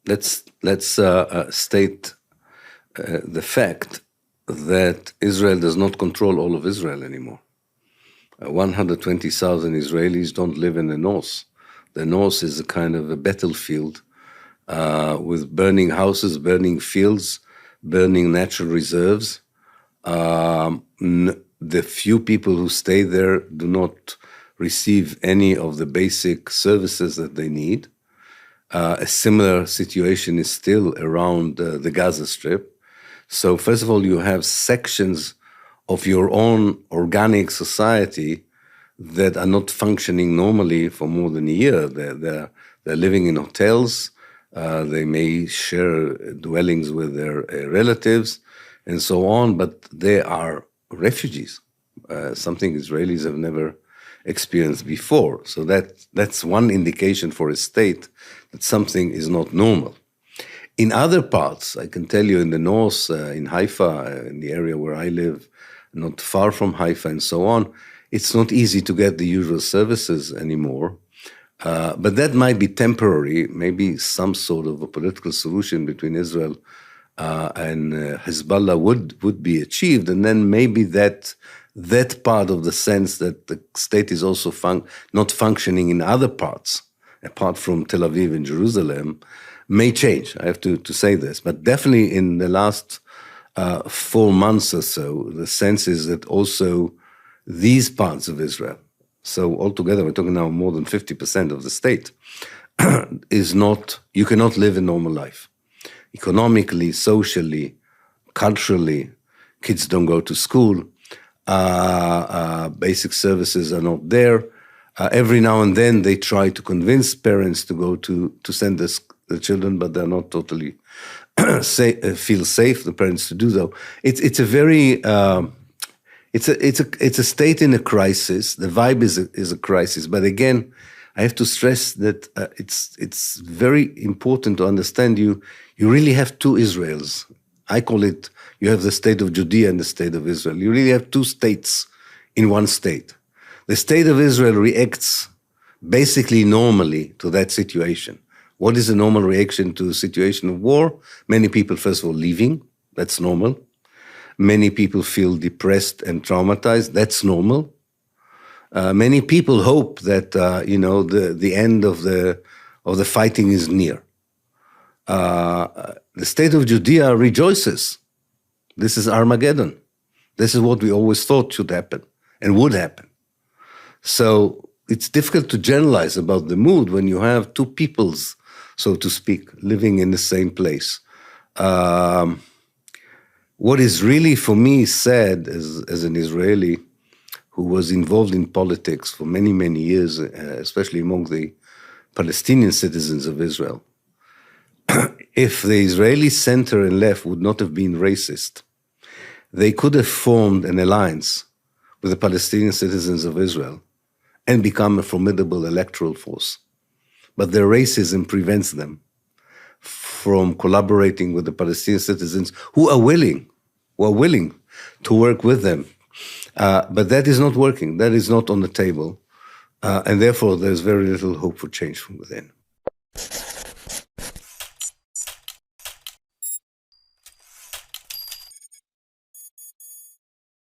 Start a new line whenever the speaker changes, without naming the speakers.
let's state the fact that Israel does not control all of Israel anymore. 120,000 Israelis don't live in the north. The north is a kind of a battlefield with burning houses, burning fields, burning natural reserves. The few people who stay there do not receive any of the basic services that they need. A similar situation is still around the Gaza Strip. So first of all, you have sections of your own organic society that are not functioning normally for more than a year. They're living in hotels. They may share dwellings with their relatives and so on, but they are refugees, something Israelis have never experienced before. So that's one indication for a state that something is not normal. In other parts, I can tell you in the north, in Haifa, in the area where I live, not far from Haifa and so on, it's not easy to get the usual services anymore. But that might be temporary, maybe some sort of a political solution between Israel and Hezbollah would be achieved, and then maybe that part of the sense that the state is also not functioning in other parts, apart from Tel Aviv and Jerusalem, may change. I have to say this. But definitely in the last 4 months or so, the sense is that also these parts of Israel, so altogether we're talking now more than 50% of the state, you cannot live a normal life. Economically, socially, culturally, kids don't go to school, basic services are not there. Every now and then they try to convince parents to go to send the children, but they're not totally feel safe, the parents, to do so. It's a very it's a state in a crisis. The vibe is a crisis, but again, I have to stress that it's very important to understand you really have two Israels. I call it, you have the state of Judea and the state of Israel. You really have two states in one state. The state of Israel reacts basically normally to that situation. What is a normal reaction to a situation of war? Many people, first of all, leaving. That's normal. Many people feel depressed and traumatized. That's normal. Many people hope that the end of the fighting is near. The state of Judea rejoices. This is Armageddon. This is what we always thought should happen and would happen. So it's difficult to generalize about the mood when you have two peoples, so to speak, living in the same place. What is really for me sad as an Israeli who was involved in politics for many, many years, especially among the Palestinian citizens of Israel, if the Israeli center and left would not have been racist, they could have formed an alliance with the Palestinian citizens of Israel and become a formidable electoral force. But their racism prevents them from collaborating with the Palestinian citizens who are willing to work with them. But that is not working. That is not on the table. And therefore, there's very little hope for change from within.